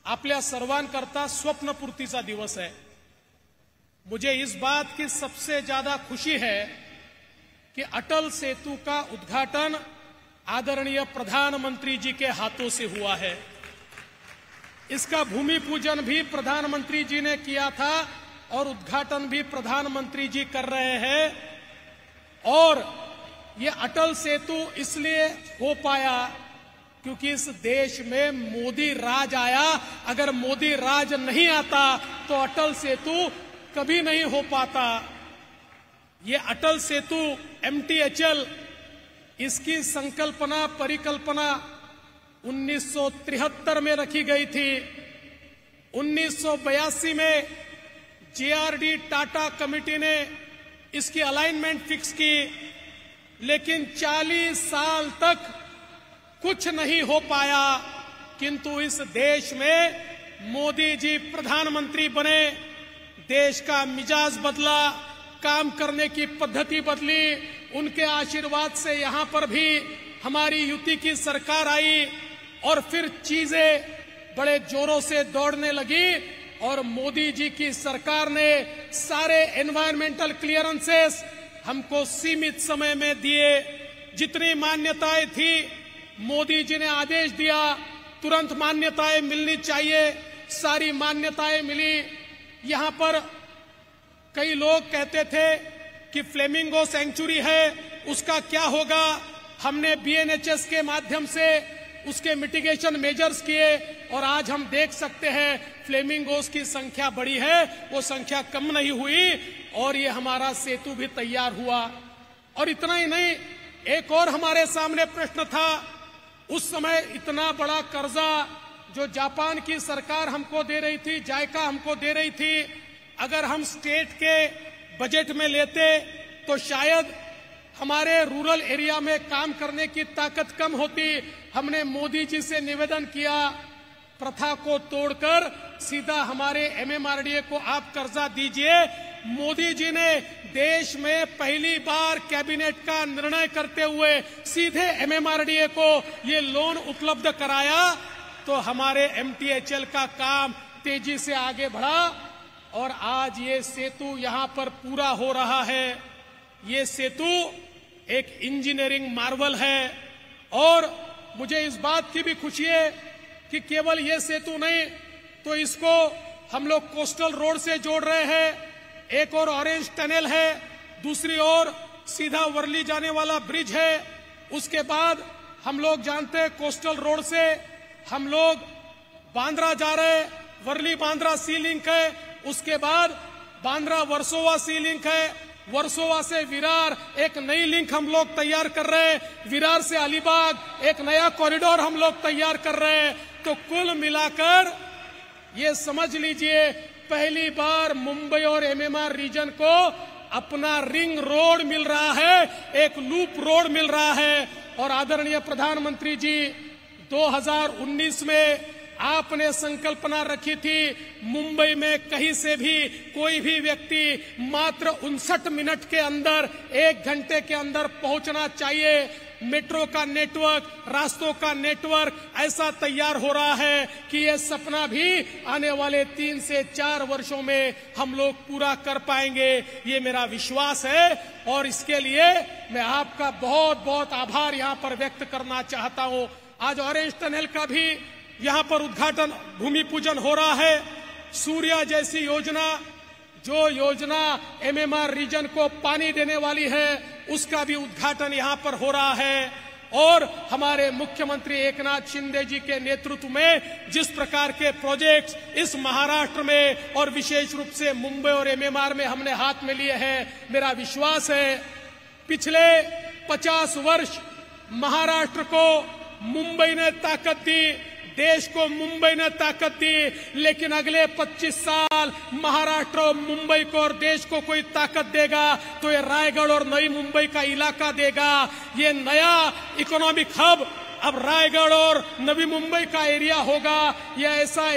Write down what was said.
आपल्या सर्वांकरता स्वप्नपूर्तीचा दिवस है। मुझे इस बात की सबसे ज्यादा खुशी है कि अटल सेतु का उद्घाटन आदरणीय प्रधानमंत्री जी के हाथों से हुआ है। इसका भूमि पूजन भी प्रधानमंत्री जी ने किया था और उद्घाटन भी प्रधानमंत्री जी कर रहे हैं। और ये अटल सेतु इसलिए हो पाया क्योंकि इस देश में मोदी राज आया। अगर मोदी राज नहीं आता तो अटल सेतु कभी नहीं हो पाता। ये अटल सेतु MTHL, इसकी संकल्पना परिकल्पना 1973 में रखी गई थी। 1982 में JRD टाटा कमेटी ने इसकी अलाइनमेंट फिक्स की, लेकिन 40 साल तक कुछ नहीं हो पाया। किंतु इस देश में मोदी जी प्रधानमंत्री बने, देश का मिजाज बदला, काम करने की पद्धति बदली। उनके आशीर्वाद से यहां पर भी हमारी युति की सरकार आई और फिर चीजें बड़े जोरों से दौड़ने लगी और मोदी जी की सरकार ने सारे एनवायरमेंटल क्लियरेंसेस हमको सीमित समय में दिए। जितनी मान्यताएं थी मोदी जी ने आदेश दिया तुरंत मान्यताएं मिलनी चाहिए, सारी मान्यताएं मिली। यहां पर कई लोग कहते थे कि फ्लेमिंगो सेंचुरी है, उसका क्या होगा। हमने BNHS के माध्यम से उसके मिटिगेशन मेजर्स किए और आज हम देख सकते हैं फ्लेमिंगोस की संख्या बढ़ी है, वो संख्या कम नहीं हुई और ये हमारा सेतु भी तैयार हुआ। और इतना ही नहीं, एक और हमारे सामने प्रश्न था। उस समय इतना बड़ा कर्जा जो जापान की सरकार हमको दे रही थी, जायका हमको दे रही थी, अगर हम स्टेट के बजट में लेते तो शायद हमारे रूरल एरिया में काम करने की ताकत कम होती। हमने मोदी जी से निवेदन किया प्रथा को तोड़कर सीधा हमारे MMRDA को आप कर्जा दीजिए। मोदी जी ने देश में पहली बार कैबिनेट का निर्णय करते हुए सीधे MMRDA को ये लोन उपलब्ध कराया, तो हमारे MTHL का काम तेजी से आगे बढ़ा और आज ये सेतु यहां पर पूरा हो रहा है। ये सेतु एक इंजीनियरिंग मार्वल है और मुझे इस बात की भी खुशी है कि केवल ये सेतु नहीं तो इसको हम लोग कोस्टल रोड से जोड़ रहे हैं। एक और ऑरेंज टनल है, दूसरी ओर सीधा वर्ली जाने वाला ब्रिज है। उसके बाद हम लोग जानते हैं कोस्टल रोड से हम लोग बांद्रा जा रहे हैं, वर्ली बांद्रा सी लिंक है। उसके बाद बांद्रा वर्सोवा सी लिंक है, वर्सोवा से विरार एक नई लिंक हम लोग तैयार कर रहे हैं, विरार से अलीबाग एक नया कॉरिडोर हम लोग तैयार कर रहे हैं। तो कुल मिलाकर ये समझ लीजिए पहली बार मुंबई और MMR रीजन को अपना रिंग रोड मिल रहा है, एक लूप रोड मिल रहा है। और आदरणीय प्रधानमंत्री जी 2019 में आपने संकल्पना रखी थी मुंबई में कहीं से भी कोई भी व्यक्ति मात्र 59 मिनट के अंदर, 1 घंटे के अंदर पहुंचना चाहिए। मेट्रो का नेटवर्क, रास्तों का नेटवर्क ऐसा तैयार हो रहा है कि ये सपना भी आने वाले 3 से 4 वर्षों में हम लोग पूरा कर पाएंगे, ये मेरा विश्वास है। और इसके लिए मैं आपका बहुत बहुत आभार यहां पर व्यक्त करना चाहता हूं। आज ऑरेंज टनल का भी यहां पर उद्घाटन भूमि पूजन हो रहा है। सूर्या जैसी योजना, जो योजना MMR रीजन को पानी देने वाली है, उसका भी उद्घाटन यहां पर हो रहा है। और हमारे मुख्यमंत्री एकनाथ शिंदे जी के नेतृत्व में जिस प्रकार के प्रोजेक्ट्स इस महाराष्ट्र में और विशेष रूप से मुंबई और MMR में हमने हाथ में लिए हैं, मेरा विश्वास है पिछले 50 वर्ष महाराष्ट्र को मुंबई ने ताकत दी, देश को मुंबई ने ताकत दी, लेकिन अगले 25 साल महाराष्ट्र और मुंबई को और देश को कोई ताकत देगा तो ये रायगढ़ और नई मुंबई का इलाका देगा। ये नया इकोनॉमिक हब अब रायगढ़ और नवी मुंबई का एरिया होगा। ये ऐसा